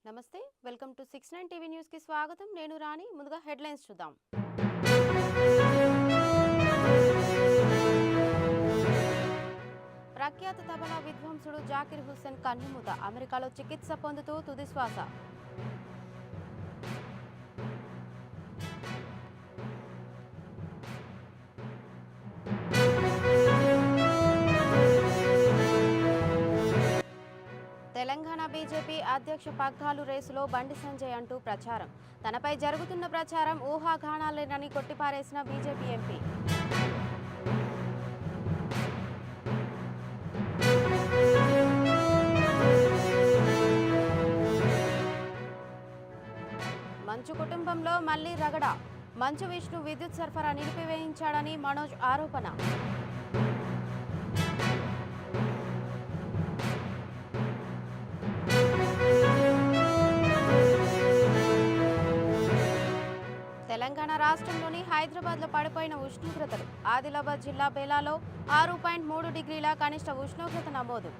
నమస్తే welcome to 69 TV news కి స్వాగతం నేను రాణి ముందుగా హెడ్లైన్స్ చూద్దాం ప్రఖ్యాత తబలా విద్వాంసుడు జాకిర్ హుస్సేన్ కన్నుమూత అమెరికాలో చికిత్స పొందుతూ తుదిశ్వాస తెలంగాణ బీజేపీ అధ్యక్ష పగ్గాలు రేసులో బండి సంజయ్ అంటూ ప్రచారం తనపై జరుగుతున్న ప్రచారం ఊహాగానాలేనని కొట్టిపారేసిన బీజేపీ ఎంపీ మంచు కుటుంబంలో మళ్లీ రగడ మంచు విష్ణు విద్యుత్ సరఫరా నిలిపివేయించాడని మనోజ్ ఆరోపణ తెలంగాణ రాష్ట్రంలోని హైదరాబాద్లో పడిపోయిన ఉష్ణోగ్రతలు ఆదిలాబాద్ జిల్లా బేలాలో 6.3 డిగ్రీల కనిష్ట ఉష్ణోగ్రత నమోదు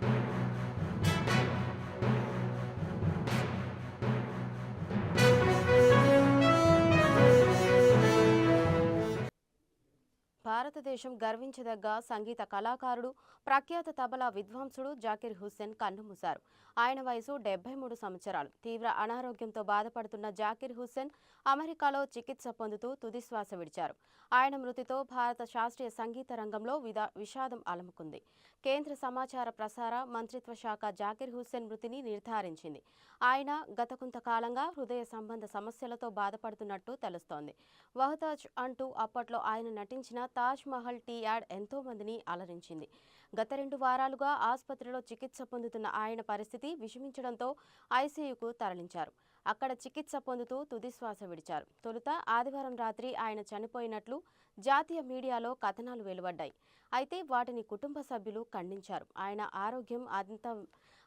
భారతదేశం గర్వించదగ్గ సంగీత కళాకారుడు ప్రఖ్యాత తబలా విద్వాంసుడు జాకిర్ హుస్సేన్ కన్నుమూశారు. ఆయన వయసు 73 సంవత్సరాలు. తీవ్ర అనారోగ్యంతో బాధపడుతున్న జాకిర్ హుస్సేన్ అమెరికాలో చికిత్స పొందుతూ తుదిశ్వాస విడిచారు. ఆయన మృతితో భారత శాస్త్రీయ సంగీత రంగంలో విషాదం అలముకుంది. కేంద్ర సమాచార ప్రసార మంత్రిత్వ శాఖ జాకిర్ హుస్సేన్ మృతిని నిర్ధారించింది. ఆయన గత కొంతకాలంగా హృదయ సంబంధ సమస్యలతో బాధపడుతున్నట్టు తెలుస్తోంది. వహతాజ్ అంటూ అప్పట్లో ఆయన నటించిన తాజ్ మహల్ టీ యాడ్ ఎంతో మందిని అలరించింది. గత 2 వారాలుగా ఆసుపత్రిలో చికిత్స పొందుతున్న ఆయన పరిస్థితి విషమించడంతో ఐసీయూకు తరలించారు. అక్కడ చికిత్స పొందుతూ తుదిశ్వాస విడిచారు. తొలుత ఆదివారం రాత్రి ఆయన చనిపోయినట్లు జాతీయ మీడియాలో కథనాలు వెలువడ్డాయి. అయితే వాటిని కుటుంబ సభ్యులు ఖండించారు. ఆయన ఆరోగ్యం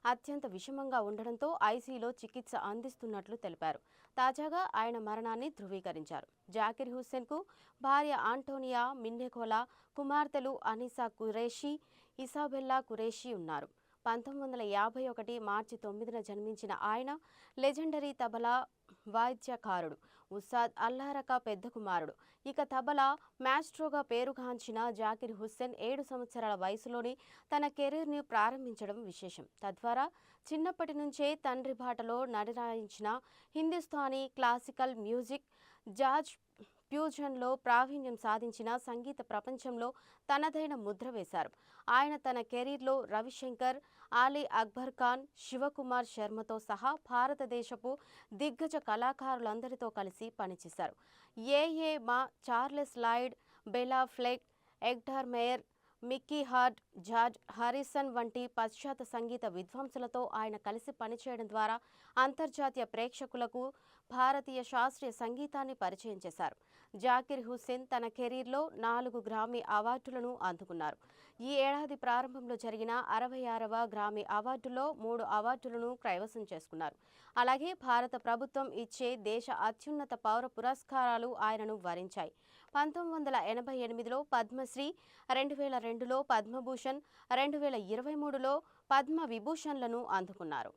అత్యంత విషమంగా ఉండడంతో ఐసీయూలో చికిత్స అందిస్తున్నట్లు తెలిపారు. తాజాగా ఆయన మరణాన్ని ధృవీకరించారు. జాకిర్ హుస్సేన్కు భార్య ఆంటోనియా మిన్నెకోలా, కుమార్తెలు అనిసా కురేషి, ఇసాబెల్లా కురేషి ఉన్నారు. 1951 మార్చి 9న జన్మించిన ఆయన లెజెండరీ తబలా వాయిద్యకారుడు, ఉస్తాద్ అల్లారకా పెద్ద కుమారుడు. ఇక తబలా మాస్ట్రోగా పేరుగాంచిన జాకిర్ హుస్సేన్ 7 సంవత్సరాల వయసులోనే తన కెరీర్ని ప్రారంభించడం విశేషం. తద్వారా చిన్నప్పటి నుంచే తండ్రి బాటలో నడిరాయించిన హిందుస్థానీ, క్లాసికల్ మ్యూజిక్, జాజ్, ఫ్యూజన్లో ప్రావీణ్యం సాధించిన సంగీత ప్రపంచంలో తనదైన ముద్ర వేశారు. ఆయన తన కెరీర్లో రవిశంకర్, ఆలీ అక్బర్ ఖాన్, శివకుమార్ శర్మతో సహా భారతదేశపు దిగ్గజ కళాకారులందరితో కలిసి పనిచేశారు. ఏ మా, Charles Lloyd, Bela Fleck, Edgar Meyer, Mickey Hart, George Harrison వంటి పాశ్చాత్య సంగీత విద్వాంసులతో ఆయన కలిసి పనిచేయడం ద్వారా అంతర్జాతీయ ప్రేక్షకులకు భారతీయ శాస్త్రీయ సంగీతాన్ని పరిచయం చేశారు. జాకిర్ హుస్సేన్ తన కెరీర్లో 4 గ్రామీ అవార్డులను అందుకున్నారు. ఈ ఏడాది ప్రారంభంలో జరిగిన 66వ గ్రామీ అవార్డులో 3 అవార్డులను కైవసం చేసుకున్నారు. అలాగే భారత ప్రభుత్వం ఇచ్చే దేశ అత్యున్నత పౌర పురస్కారాలు ఆయనను వరించాయి. 1988లో పద్మశ్రీ, 2002లో పద్మభూషణ్, 2023లో పద్మ విభూషణ్లను అందుకున్నారు.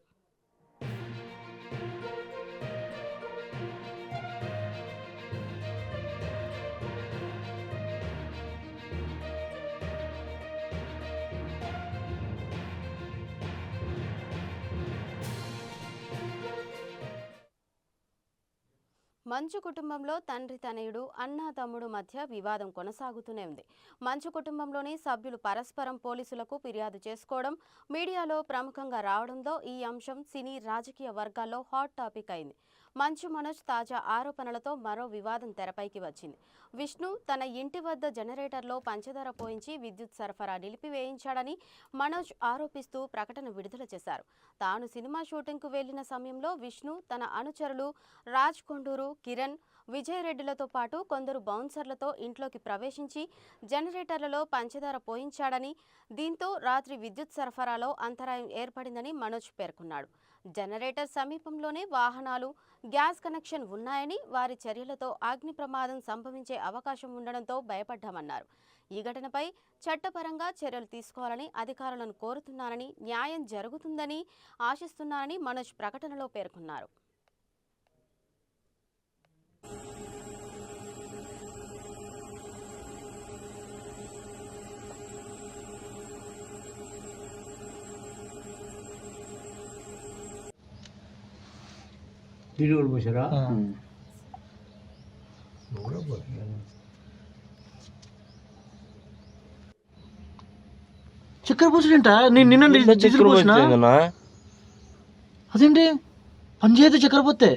మంచు కుటుంబంలో తండ్రి తనయుడు, అన్నా తమ్ముడు మధ్య వివాదం కొనసాగుతూనే ఉంది. మంచు కుటుంబంలోని సభ్యులు పరస్పరం పోలీసులకు ఫిర్యాదు చేసుకోవడం మీడియాలో ప్రముఖంగా రావడంతో ఈ అంశం సినీ, రాజకీయ వర్గాల్లో హాట్ టాపిక్ అయింది. మంచు మనోజ్ తాజా ఆరోపణలతో మరో వివాదం తెరపైకి వచ్చింది. విష్ణు తన ఇంటి వద్ద జనరేటర్లో పంచదార పోయించి విద్యుత్ సరఫరా నిలిపివేయించాడని మనోజ్ ఆరోపిస్తూ ప్రకటన విడుదల చేశారు. తాను సినిమా షూటింగ్కు వెళ్లిన సమయంలో విష్ణు తన అనుచరులు రాజ్ కొండూరు, కిరణ్, విజయ్ రెడ్డిలతో పాటు కొందరు బౌన్సర్లతో ఇంట్లోకి ప్రవేశించి జనరేటర్లలో పంచదార పోయించాడని, దీంతో రాత్రి విద్యుత్ సరఫరాలో అంతరాయం ఏర్పడిందని మనోజ్ పేర్కొన్నాడు. జనరేటర్ సమీపంలోనే వాహనాలు, గ్యాస్ కనెక్షన్ ఉన్నాయని, వారి చర్యలతో అగ్ని ప్రమాదం సంభవించే అవకాశం ఉండడంతో భయపడ్డామన్నారు. ఈ ఘటనపై చట్టపరంగా చర్యలు తీసుకోవాలని అధికారులను కోరుతున్నానని, న్యాయం జరుగుతుందని ఆశిస్తున్నానని మనోజ్ ప్రకటనలో పేర్కొన్నారు. దీనివల్ల పోసారా చక్కెర పోసాడంట. నేను నిన్న చక్కెర పోసిన. అదేంటి పంచాయతీ చక్కెర పోతే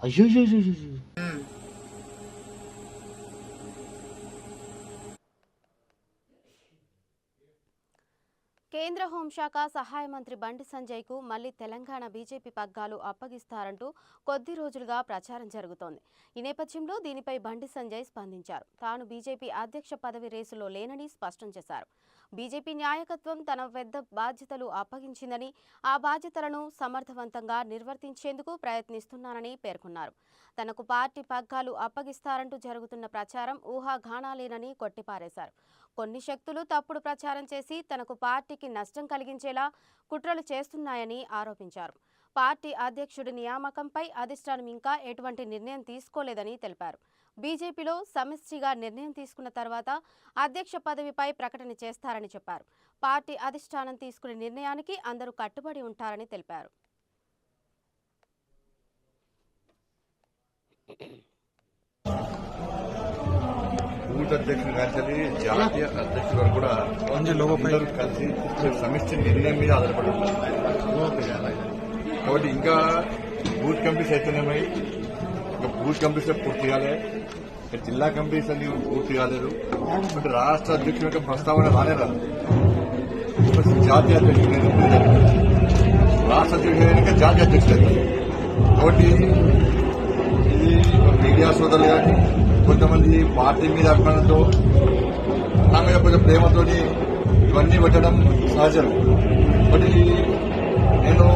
అయ్యో. కేంద్ర హోంశాఖ సహాయ మంత్రి బండి సంజయ్కు మళ్లీ తెలంగాణ బీజేపీ పగ్గాలు అప్పగిస్తారంటూ కొద్ది రోజులుగా ప్రచారం జరుగుతోంది. ఈ నేపథ్యంలో దీనిపై బండి సంజయ్ స్పందించారు. తాను బీజేపీ అధ్యక్ష పదవి రేసులో లేనని స్పష్టం చేశారు. బీజేపీ నాయకత్వం తన పెద్ద బాధ్యతలు అప్పగించిందని, ఆ బాధ్యతలను సమర్థవంతంగా నిర్వర్తించేందుకు ప్రయత్నిస్తున్నానని పేర్కొన్నారు. తనకు పార్టీ పగ్గాలు అప్పగిస్తారంటూ జరుగుతున్న ప్రచారం ఊహాగానాలేనని కొట్టిపారేశారు. కొన్ని శక్తులు తప్పుడు ప్రచారం చేసి తనకు పార్టీకి నష్టం కలిగించేలా కుట్రలు చేస్తున్నాయని ఆరోపించారు. పార్టీ అధ్యక్షుడి నియామకంపై అధిష్టానం ఇంకా ఎటువంటి నిర్ణయం తీసుకోలేదని తెలిపారు. బీజేపీలో సమిష్టిగా నిర్ణయం తీసుకున్న తర్వాత అధ్యక్ష పదవిపై ప్రకటన చేస్తారని చెప్పారు. పార్టీ అధిష్టానం తీసుకునే నిర్ణయానికి అందరూ కట్టుబడి ఉంటారని తెలిపారు. బూత్ అధ్యక్షుడు కానీ జాతీయ అధ్యక్షుడు వరకు కూడా అందరూ కలిసి సమిష్టి నిర్ణయం మీద ఆధారపడి ఉంటారు. కాబట్టి ఇంకా బూత్ కమిటీస్ అయితేనేమై ఇంకా బూత్ కమిటీస్ పూర్తి కాలే, జిల్లా కమిటీస్ అన్ని పూర్తి కాలేదు. అంటే రాష్ట్ర అధ్యక్షుడి యొక్క ప్రస్తావన రాలేదు. జాతీయ అధ్యక్షుడు రాష్ట్ర అధ్యక్షుడు జాతీయ అధ్యక్షుడు. కాబట్టి ఇది మీడియా సోదరులు కానీ కొంతమంది పార్టీ మీద అభిమానంతో నా మీద కొంచెం ప్రేమతో ఇవన్నీ పెట్టడం సహజం. బట్ నేను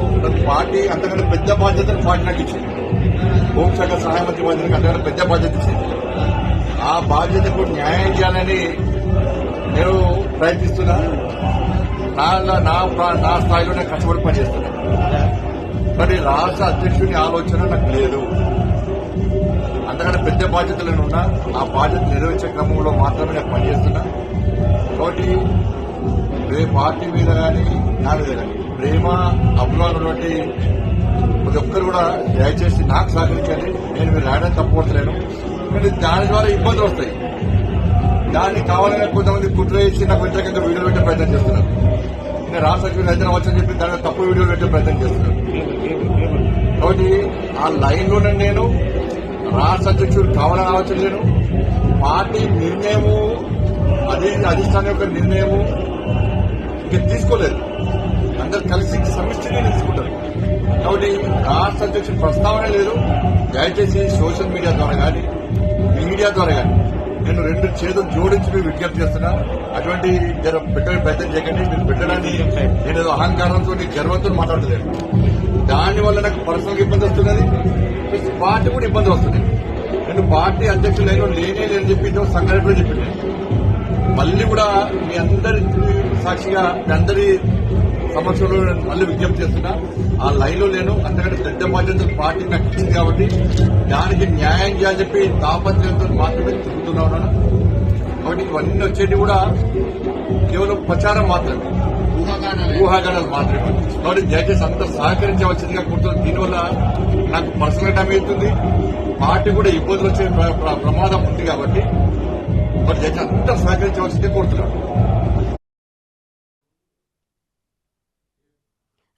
పార్టీ అంతకంటే పెద్ద బాధ్యతను పార్టీ నాకు ఇచ్చింది. హోంశాఖ సహాయ మంత్రి బాధ్యతకు అంతకంటే పెద్ద బాధ్యత ఇచ్చింది. ఆ బాధ్యతకు న్యాయం చేయాలని నేను ప్రయత్నిస్తున్నా. నా స్థాయిలో నేను కష్టపడి పనిచేస్తున్నా. కానీ రాష్ట్ర అధ్యక్షుడి ఆలోచన నాకు లేదు. అంతకంటే పెద్ద బాధ్యతలను ఉన్నా ఆ బాధ్యత నెరవేర్చే క్రమంలో మాత్రమే నేను పనిచేస్తున్నా. కాబట్టి పార్టీ మీద కానీ నా మీద కానీ ప్రేమ అభిమానులు బట్టి ప్రతి ఒక్కరు కూడా దయచేసి నాకు సహకరించండి. నేను మీరు రాయడం తప్పవట్లేను. కానీ దాని ద్వారా ఇబ్బందులు వస్తాయి. దాన్ని కావాలని కొంతమంది కుట్ర చేసి నాకు వ్యతిరేకంగా వీడియోలు పెట్టే ప్రయత్నం చేస్తున్నారు. నేను రాష్ట్ర సచివులు అయితే వచ్చని చెప్పి దాని తప్పు వీడియోలు పెట్టే ప్రయత్నం చేస్తున్నారు. కాబట్టి ఆ లైన్లోనే నేను రాష్ట్ర అధ్యక్షుడు కావాలని ఆలోచన లేను. పార్టీ నిర్ణయము అధిష్టానం యొక్క నిర్ణయము ఇంకా తీసుకోలేదు. అందరు కలిసి సమిష్టిగా తీసుకుంటారు. కాబట్టి రాష్ట్ర అధ్యక్షుడు ప్రస్తావన లేదు. దయచేసి సోషల్ మీడియా ద్వారా కానీ మీడియా ద్వారా కానీ నేను రెండు చేతులు జోడించి మీరు విజ్ఞప్తి చేస్తున్నా. అటువంటి పెట్టడానికి ప్రయత్నం చేయకండి. మీరు పెట్టడానికి నేను ఏదో అహంకారంతో గర్వంతో మాట్లాడలేదు. దానివల్ల నాకు పర్సనల్ ఇబ్బంది వస్తున్నది, పార్టీ కూడా ఇబ్బంది వస్తుంది. నేను పార్టీ అధ్యక్షులు లేని చెప్పి సంఘటన చెప్పింది. మళ్ళీ కూడా మీ అందరి సాక్షిగా మీ అందరి సమక్షంలో మళ్ళీ విజ్ఞప్తి చేస్తున్నా. ఆ లైన్లో లేను. అంతకంటే పెద్ద బాధ్యతలు పార్టీ నాకు ఇచ్చింది కాబట్టి దానికి న్యాయం చేయాలని చెప్పి తాపత్రయంతో మాత్రమే తిరుగుతున్నా ఉన్నాను. కాబట్టి ఇవన్నీ వచ్చేది కూడా కేవలం ప్రచారం మాత్రమే, ఊహాగానాలు మాత్రమే. కాబట్టి దయచేసి అంతా సహకరించవలసిందిగా కోరుతున్నాను. దీనివల్ల నాకు పర్సనల్ డ్యామేజ్ అవుతుంది. పార్టీ కూడా ఇబ్బందులు వచ్చే ప్రమాదం ఉంది. కాబట్టి మరి దయచేసి అంతా సహకరించవలసిందిగా కోరుతున్నాను.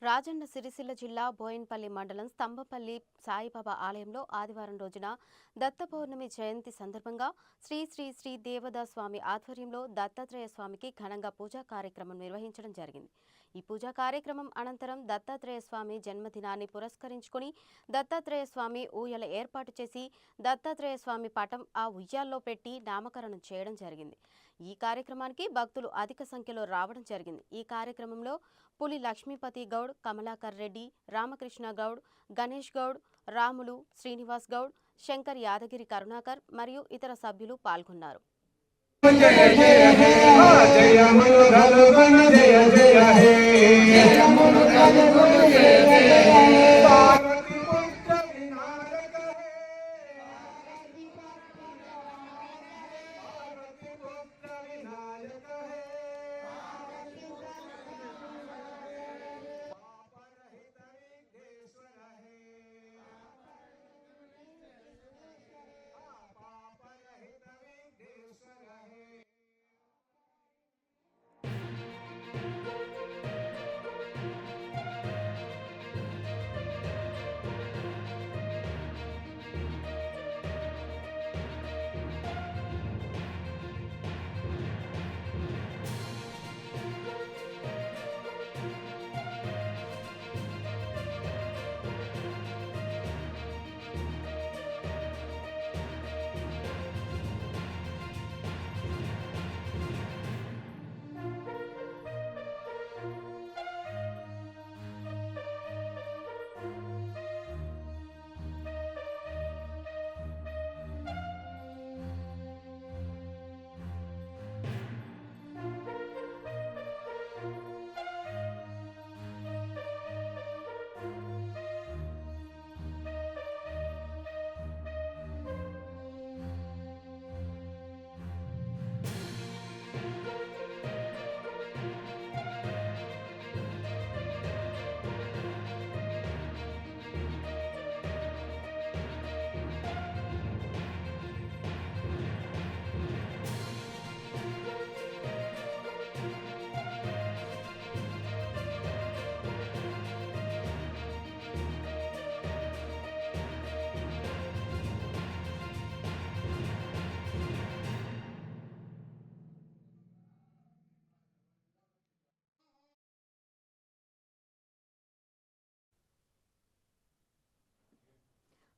రాజన్న సిరిసిల్ల జిల్లా బోయిన్పల్లి మండలం స్తంభపల్లి సాయిబాబా ఆలయంలో ఆదివారం రోజున దత్త పౌర్ణమి జయంతి సందర్భంగా శ్రీ శ్రీ శ్రీ దేవదాస్ స్వామి ఆధ్వర్యంలో దత్తాత్రేయ స్వామికి ఘనంగా పూజా కార్యక్రమం నిర్వహించడం జరిగింది. ఈ పూజా కార్యక్రమం అనంతరం దత్తాత్రేయ స్వామి జన్మదినాన్ని పురస్కరించుకుని దత్తాత్రేయ స్వామి ఊయల ఏర్పాటు చేసి దత్తాత్రేయ స్వామి పటం ఆ ఉయ్యాల్లో పెట్టి నామకరణం చేయడం జరిగింది. ఈ కార్యక్రమానికి భక్తులు అధిక సంఖ్యలో రావడం జరిగింది. ఈ కార్యక్రమంలో పులి లక్ష్మీపతి గౌడ్, కమలాకర్ రెడ్డి, రామకృష్ణ గౌడ్, గణేష్ గౌడ్, రాములు, శ్రీనివాస్ గౌడ్, శంకర్ యాదగిరి కరుణాకర్ మరియు ఇతర సభ్యులు పాల్గొన్నారు. జయ జయ హే జయములు కలుగును జయ జయ హే జయములు కలుగును జయ జయ హే పార్వతి పుత్ర వినాయక హే పార్వతి పుత్ర వినాయక హే పాపరహిత విఘ్నేశ్వర హే పాపరహిత విఘ్నేశ్వర హే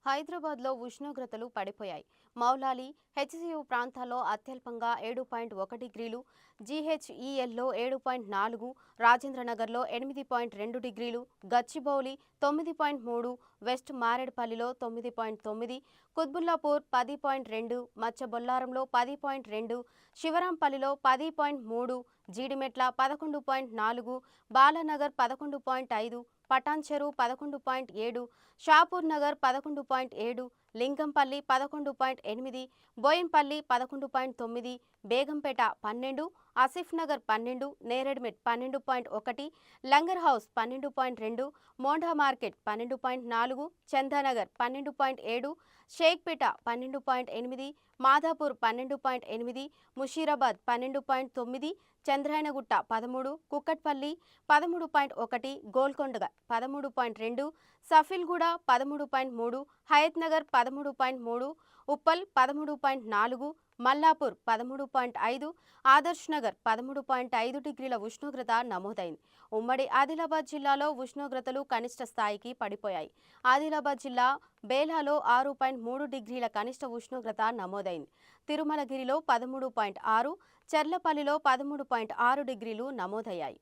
హైదరాబాద్లో ఉష్ణోగ్రతలు పడిపోయాయి. మౌలాలి, హెచ్సియు ప్రాంతాల్లో అత్యల్పంగా 7.1 డిగ్రీలు, జీహెచ్ఈఎల్లో 7.4, రాజేంద్రనగర్లో 8.2 డిగ్రీలు, గచ్చిబౌలి 9.3, వెస్ట్ మారేడ్పల్లిలో 9.9, కుత్బుల్లాపూర్ 10.2, మచ్చబొల్లారంలో 10.2, శివరాంపల్లిలో 10.3, జీడిమెట్ల 11.4, బాలానగర్ 11.5, పటాన్చెరు 11.7, షాపూర్ నగర్ 11.7, లింగంపల్లి 11.8, బోయిన్పల్లి 11.9, బేగంపేట 12, ఆసిఫ్ నగర్ 12, నేరెడ్మెట్ 12.1, లంగర్ హౌస్ 12.2, మోండా మార్కెట్ 12.4, చందానగర్ 12.7, షేక్పేట 12.8, మాదాపూర్ 12.8, ముషీరాబాద్ 12.9, చంద్రాయనగుట్ట 13, కుక్కట్పల్లి 13.1, గోల్కొండ 13.2, సఫిల్గూడ 13.3, హయత్ నగర్ 13.3, ఉప్పల్ 13.4, మల్లాపూర్ 13.5, ఆదర్శ్ నగర్ 13.5 డిగ్రీల ఉష్ణోగ్రత నమోదైంది. ఉమ్మడి ఆదిలాబాద్ జిల్లాలో ఉష్ణోగ్రతలు కనిష్ట స్థాయికి పడిపోయాయి. ఆదిలాబాద్ జిల్లా బేలాలో 6.3 డిగ్రీల కనిష్ట ఉష్ణోగ్రత నమోదైంది. తిరుమలగిరిలో 13.6, చెర్లపల్లిలో 13.6 డిగ్రీలు నమోదయ్యాయి.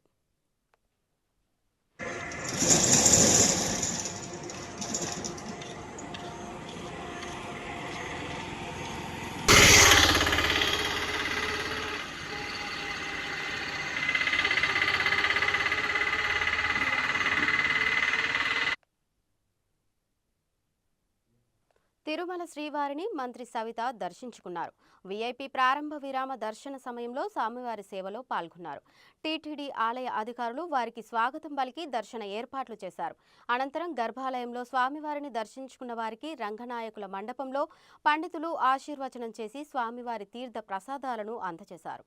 తిరుమల శ్రీవారిని మంత్రి సవిత దర్శించుకున్నారు. వీఐపీ ప్రారంభ విరామ దర్శన సమయంలో స్వామివారి సేవలో పాల్గొన్నారు. టీటీడీ ఆలయ అధికారులు వారికి స్వాగతం పలికి దర్శన ఏర్పాట్లు చేశారు. అనంతరం గర్భాలయంలో స్వామివారిని దర్శించుకున్న వారికి రంగనాయకుల మండపంలో పండితులు ఆశీర్వచనం చేసి స్వామివారి తీర్థ ప్రసాదాలను అందజేశారు.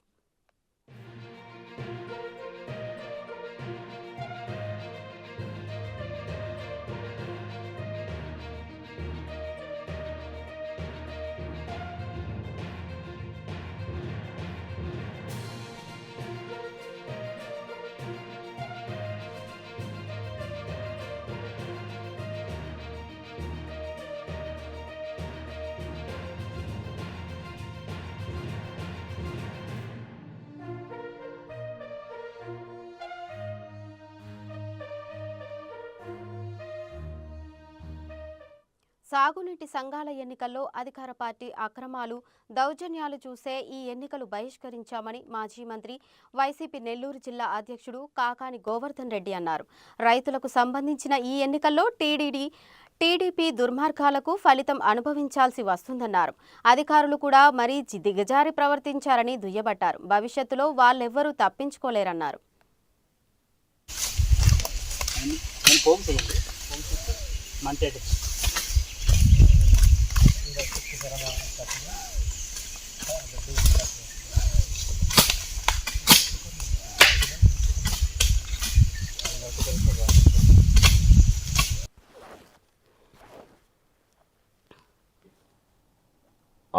సాగునీటి సంఘాల ఎన్నికల్లో అధికార పార్టీ అక్రమాలు, దౌర్జన్యాలు చూసే ఈ ఎన్నికలు బహిష్కరించామని మాజీ మంత్రి, వైసీపీ నెల్లూరు జిల్లా అధ్యక్షుడు కాకాని గోవర్ధన్ రెడ్డి అన్నారు. రైతులకు సంబంధించిన ఈ ఎన్నికల్లో టీడీపీ దుర్మార్గాలకు ఫలితం అనుభవించాల్సి వస్తుందన్నారు. అధికారులు కూడా మరీ దిగజారి ప్రవర్తించారని దుయ్యబట్టారు. భవిష్యత్తులో వాళ్ళెవ్వరూ తప్పించుకోలేరన్నారు.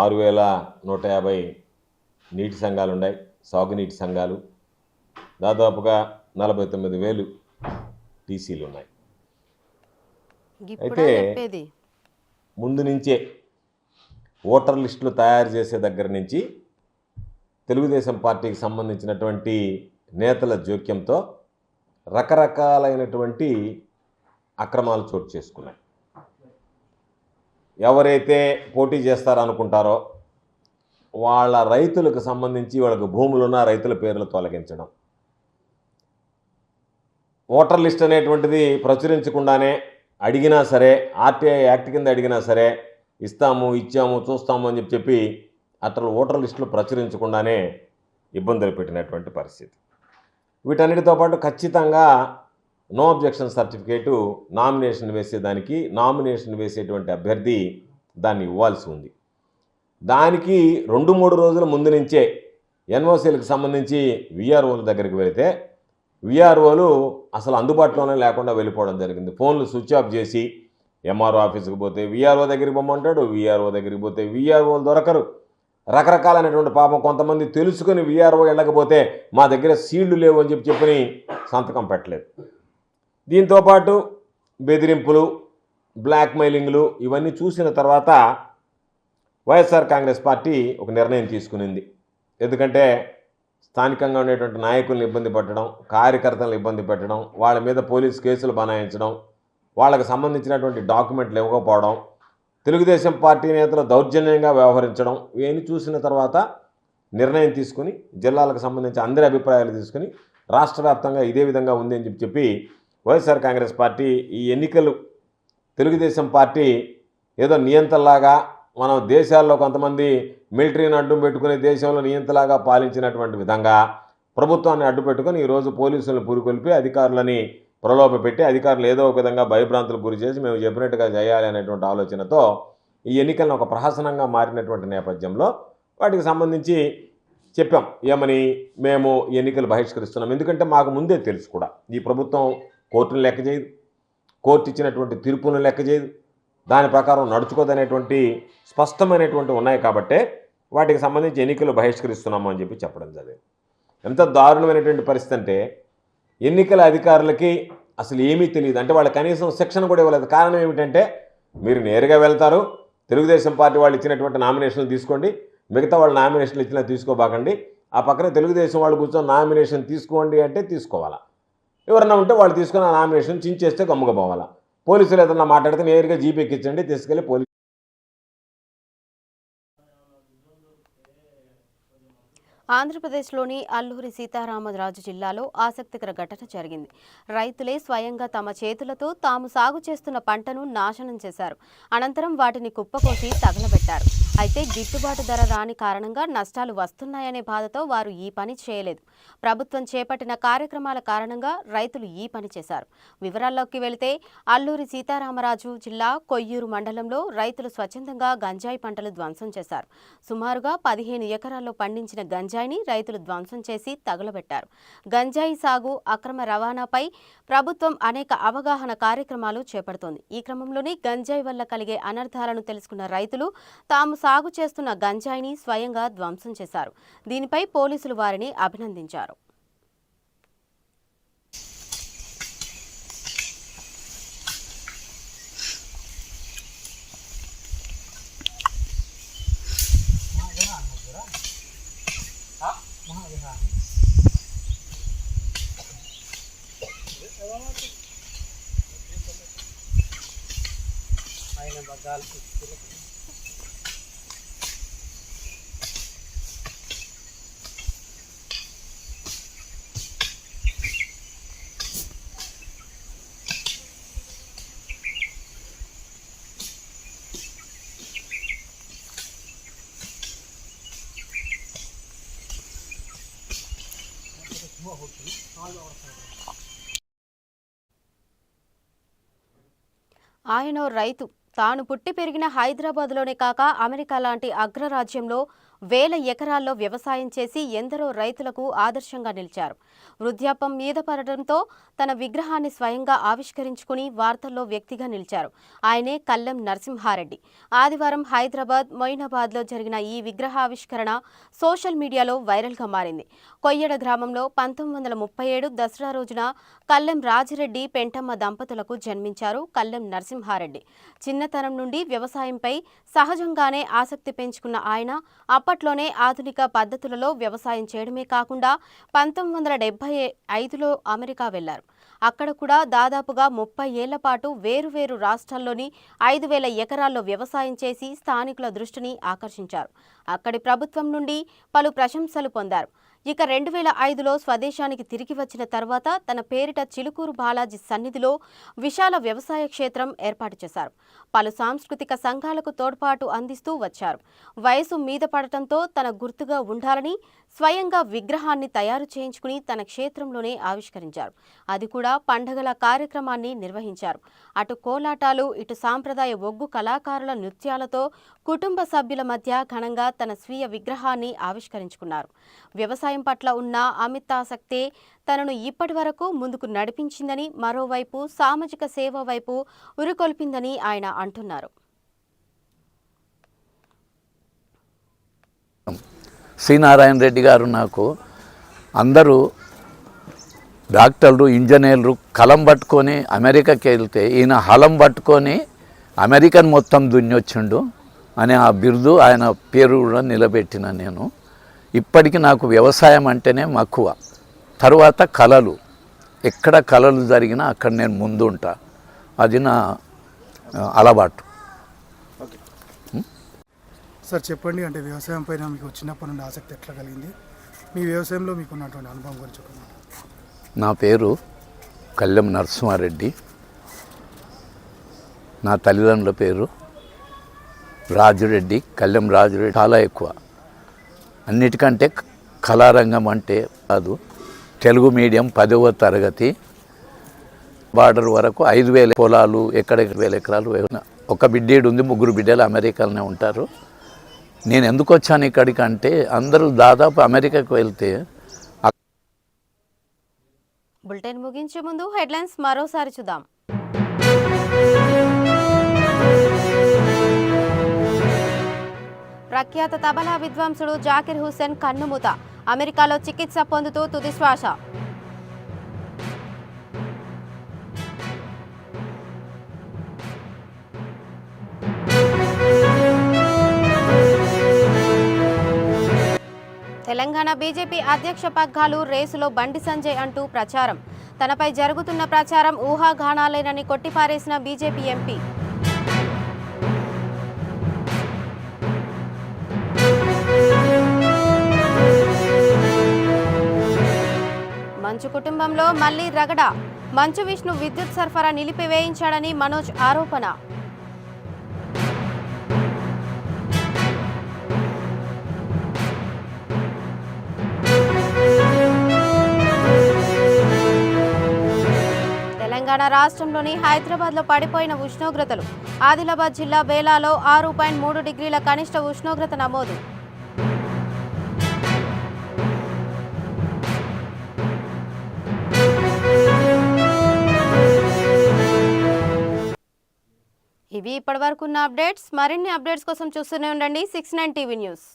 ఆరు 6,150 నీటి సంఘాలు ఉన్నాయి, సాగునీటి సంఘాలు. దాదాపుగా 49,000 టీసీలు ఉన్నాయి. అయితే ముందు నుంచే ఓటర్ లిస్టులు తయారు చేసే దగ్గర నుంచి తెలుగుదేశం పార్టీకి సంబంధించినటువంటి నేతల జోక్యంతో రకరకాలైనటువంటి అక్రమాలు చోటు చేసుకున్నాయి. ఎవరైతే పోటీ చేస్తారనుకుంటారో వాళ్ళ రైతులకు సంబంధించి వాళ్ళకు భూములున్న రైతుల పేర్లు తొలగించడం, ఓటర్ లిస్ట్ అనేటువంటిది ప్రచురించకుండానే అడిగినా సరే, ఆర్టీఐ యాక్ట్ కింద అడిగినా సరే ఇస్తాము, ఇచ్చాము, చూస్తాము అని చెప్పి అతను ఓటర్ లిస్టులు ప్రచురించకుండానే ఇబ్బందులు పెట్టినటువంటి పరిస్థితి. వీటన్నిటితో పాటు ఖచ్చితంగా నో అబ్జెక్షన్ సర్టిఫికేటు నామినేషన్ వేసేదానికి, నామినేషన్ వేసేటువంటి అభ్యర్థి దాన్ని ఇవ్వాల్సి ఉంది. దానికి 2-3 రోజుల ముందు నుంచే ఎన్ఓసీలకు సంబంధించి విఆర్ఓల దగ్గరికి వెళితే విఆర్ఓలు అసలు అందుబాటులోనే లేకుండా వెళ్ళిపోవడం జరిగింది. ఫోన్లు స్విచ్ ఆఫ్ చేసి ఎంఆర్ఓ ఆఫీస్కి పోతే విఆర్ఓ దగ్గరికి పోమంటాడు, విఆర్ఓ దగ్గరికి పోతే విఆర్ఓలు దొరకరు. రకరకాలైనటువంటి పాపం కొంతమంది తెలుసుకుని విఆర్ఓ వెళ్ళకపోతే మా దగ్గర సీళ్లు లేవు అని చెప్పని సంతకం పెట్టలేదు. దీంతోపాటు బెదిరింపులు, బ్లాక్మెయిలింగ్లు ఇవన్నీ చూసిన తర్వాత వైఎస్ఆర్ కాంగ్రెస్ పార్టీ ఒక నిర్ణయం తీసుకునింది. ఎందుకంటే స్థానికంగా ఉండేటువంటి నాయకులను ఇబ్బంది పెట్టడం, కార్యకర్తలను ఇబ్బంది పెట్టడం, వాళ్ళ మీద పోలీసు కేసులు బనాయించడం, వాళ్ళకి సంబంధించినటువంటి డాక్యుమెంట్లు ఇవ్వకపోవడం, తెలుగుదేశం పార్టీ నేతలు దౌర్జన్యంగా వ్యవహరించడం, ఇవన్నీ చూసిన తర్వాత నిర్ణయం తీసుకుని జిల్లాలకు సంబంధించి అందరి అభిప్రాయాలు తీసుకుని రాష్ట్ర వ్యాప్తంగా ఇదే విధంగా ఉంది అని చెప్పి వైఎస్ఆర్ కాంగ్రెస్ పార్టీ ఈ ఎన్నికలు తెలుగుదేశం పార్టీ ఏదో నియంతలాగా, మనం దేశాల్లో కొంతమంది మిలిటరీని అడ్డు పెట్టుకుని దేశంలో నియంతలాగా పాలించినటువంటి విధంగా ప్రభుత్వాన్ని అడ్డు పెట్టుకుని ఈరోజు పోలీసులను పురికొల్పి అధికారులని ప్రలోభపెట్టి అధికారులు ఏదో ఒక విధంగా భయభ్రాంతులకు గురి చేసి మేము చెప్పినట్టుగా చేయాలి అనేటువంటి ఆలోచనతో ఈ ఎన్నికలను ఒక ప్రహసనంగా మారినటువంటి నేపథ్యంలో వాటికి సంబంధించి చెప్పాం ఏమని, మేము ఎన్నికలు బహిష్కరిస్తున్నాం. ఎందుకంటే మాకు ముందే తెలుసు కూడా ఈ ప్రభుత్వం కోర్టును లెక్క చేయదు, కోర్టు ఇచ్చినటువంటి తీర్పును లెక్క చేయదు, దాని ప్రకారం నడుచుకోదనేటువంటి స్పష్టమైనటువంటి ఉన్నాయి కాబట్టే వాటికి సంబంధించి ఎన్నికలు బహిష్కరిస్తున్నాము అని చెప్పి చెప్పడం జరిగింది. ఎంత దారుణమైనటువంటి పరిస్థితి అంటే ఎన్నికల అధికారులకి అసలు ఏమీ తెలియదు. అంటే వాళ్ళు కనీసం శిక్షణ కూడా ఇవ్వలేదు. కారణం ఏమిటంటే మీరు నేరుగా వెళ్తారు, తెలుగుదేశం పార్టీ వాళ్ళు ఇచ్చినటువంటి నామినేషన్లు తీసుకోండి, మిగతా వాళ్ళు నామినేషన్లు ఇచ్చినా తీసుకోబాకండి, ఆ పక్కన తెలుగుదేశం వాళ్ళు కూర్చొని నామినేషన్ తీసుకోండి అంటే తీసుకోవాలా, ఎవరన్నా ఉంటే వాళ్ళు తీసుకుని ఆ నామినేషన్ చించేస్తే గమ్ముగా పోవాలా, పోలీసులు ఏదన్నా మాట్లాడితే నేరుగా జీపీకి ఇచ్చండి, తీసుకెళ్ళి పోలీసు. ఆంధ్రప్రదేశ్లోని అల్లూరి సీతారామరాజు జిల్లాలో ఆసక్తికర ఘటన జరిగింది. రైతులే స్వయంగా తమ చేతులతో తాము సాగు చేస్తున్న పంటను నాశనం చేశారు. అనంతరం వాటిని కుప్పకోసి తగలబెట్టారు. అయితే గిట్టుబాటు ధర రాని కారణంగా నష్టాలు వస్తున్నాయనే బాధతో వారు ఈ పని చేయలేదు. ప్రభుత్వం చేపట్టిన కార్యక్రమాల కారణంగా రైతులు ఈ పని చేశారు. వివరాల్లోకి వెళితే అల్లూరి సీతారామరాజు జిల్లా కొయ్యూరు మండలంలో రైతులు స్వచ్ఛందంగా గంజాయి పంటలు ధ్వంసం చేశారు. సుమారుగా 15 ఎకరాల్లో పండించిన గంజాయిని రైతులు ధ్వంసం చేసి తగులబెట్టారు. గంజాయి సాగు, అక్రమ రవాణాపై ప్రభుత్వం అనేక అవగాహన కార్యక్రమాలు చేపడుతోంది. ఈ క్రమంలోనే గంజాయి వల్ల కలిగే అనర్థాలను తెలుసుకున్న రైతులు తాము సాగు చేస్తున్న గంజాయిని స్వయంగా ధ్వంసం చేశారు. దీనిపై పోలీసులు వారిని అభినందించారు. ఆయనో రైతు. తాను పుట్టి పెరిగిన హైదరాబాద్లోనే కాక అమెరికా లాంటి అగ్రరాజ్యంలో వేల ఎకరాల్లో వ్యవసాయం చేసి ఎందరో రైతులకు ఆదర్శంగా నిలిచారు. వృద్ధాప్యం మీద పడడంతో తన విగ్రహాన్ని స్వయంగా ఆవిష్కరించుకుని వార్తల్లో వ్యక్తిగా నిలిచారు. ఆయనే కల్లెం నరసింహారెడ్డి. ఆదివారం హైదరాబాద్ మొయినాబాద్లో జరిగిన ఈ విగ్రహావిష్కరణ సోషల్ మీడియాలో వైరల్గా మారింది. కొయ్యడ గ్రామంలో 1937 దసరా రోజున కల్లెం రాజిరెడ్డి పెంటమ్మ దంపతులకు జన్మించారు కల్లెం నరసింహారెడ్డి. చిన్నతనం నుండి వ్యవసాయంపై సహజంగానే ఆసక్తి పెంచుకున్న ఆయన అప్పట్లోనే ఆధునిక పద్ధతులలో వ్యవసాయం చేయడమే కాకుండా 1975లో అమెరికా వెళ్లారు. అక్కడ కూడా దాదాపుగా 30 ఏళ్ల పాటు వేరువేరు రాష్ట్రాల్లోని 5,000 ఎకరాల్లో వ్యవసాయం చేసి స్థానికుల దృష్టిని ఆకర్షించారు. అక్కడి ప్రభుత్వం నుండి పలు ప్రశంసలు పొందారు. ఇక 2005లో స్వదేశానికి తిరిగి వచ్చిన తర్వాత తన పేరిట చిలుకూరు బాలాజీ సన్నిధిలో విశాల వ్యవసాయ క్షేత్రం ఏర్పాటు చేశారు. పలు సాంస్కృతిక సంఘాలకు తోడ్పాటు అందిస్తూ వచ్చారు. వయసు మీద పడటంతో తన గుర్తుగా ఉండాలని స్వయంగా విగ్రహాన్ని తయారు చేయించుకుని తన క్షేత్రంలోనే ఆవిష్కరించారు. అది కూడా పండగల కార్యక్రమాన్ని నిర్వహించారు. అటు కోలాటాలు, ఇటు సాంప్రదాయ ఒగ్గు కళాకారుల నృత్యాలతో కుటుంబ సభ్యుల మధ్య ఘనంగా తన స్వీయ విగ్రహాన్ని ఆవిష్కరించుకున్నారు. వ్యవసాయం పట్ల ఉన్న అమితాసక్తే తనను ఇప్పటి వరకు ముందుకు నడిపించిందని, మరోవైపు సామాజిక సేవ వైపు ఉరికొల్పిందని ఆయన అంటున్నారు. సి నారాయణ రెడ్డి గారు నాకు అందరూ డాక్టర్లు, ఇంజనీర్లు కలం పట్టుకొని అమెరికాకి వెళ్తే ఈయన హలం పట్టుకొని అమెరికన్ మొత్తం దున్నొచ్చిండు అనే ఆ బిరుదు, ఆయన పేరు కూడా నిలబెట్టిన నేను. ఇప్పటికీ నాకు వ్యవసాయం అంటేనే మక్కువ. తరువాత కళలు, ఎక్కడ కళలు జరిగినా అక్కడ నేను ముందు ఉంటా. అది నా అలవాటు. సార్ చెప్పండి, అంటే వ్యవసాయం పైన మీకు చిన్నప్పటి నుండి ఆసక్తి ఎట్లా కలిగింది? మీ వ్యవసాయంలో మీకు ఉన్నటువంటి అనుభవం గురించి చెప్పండి. నా పేరు కల్లెం నరసింహారెడ్డి. నా తల్లిదండ్రుల పేరు రాజురెడ్డి, కల్లెం రాజురెడ్డి. చాలా ఎక్కువ, అన్నిటికంటే కళారంగం అంటే కాదు. తెలుగు మీడియం 10వ తరగతి, బార్డర్ వరకు 5,000 పొలాలు, ఎక్కడెక్కడ 1,000 ఎకరాలు. ఒక బిడ్డేడు ఉంది, 3 బిడ్డలు అమెరికాలోనే ఉంటారు. నేను ఎందుకు వచ్చాను ఇక్కడికి అంటే అందరూ దాదాపు అమెరికాకు వెళ్తే. బులెటిన్ ముగించే ముందు హెడ్లైన్స్ మరోసారి చూద్దాం. ప్రఖ్యాత తబలా విద్వాంసుడు జాకిర్ హుస్సేన్ కన్నుమూత. అమెరికాలో చికిత్స పొందుతూ తుదిశ్వాస. తెలంగాణ బీజేపీ అధ్యక్ష పగ్గాలు రేసులో బండి సంజయ్ అంటూ ప్రచారం. తనపై జరుగుతున్న ప్రచారం ఊహాగానాలేనని కొట్టిపారేసిన బీజేపీ ఎంపీ. మంచు కుటుంబంలో మళ్లీ రగడ. మంచు విష్ణు విద్యుత్ సరఫరా నిలిపివేయించాడని మనోజ్ ఆరోపణ. తెలంగాణ రాష్ట్రంలోని హైదరాబాద్లో పడిపోయిన ఉష్ణోగ్రతలు. ఆదిలాబాద్ జిల్లా బేలాలో 6.3 డిగ్రీల కనిష్ట ఉష్ణోగ్రత నమోదు. ఇవి ఇప్పటివరకున్న అప్డేట్స్. మరిన్ని అప్డేట్స్ కోసం చూస్తూనే ఉండండి 69 టీవీ న్యూస్.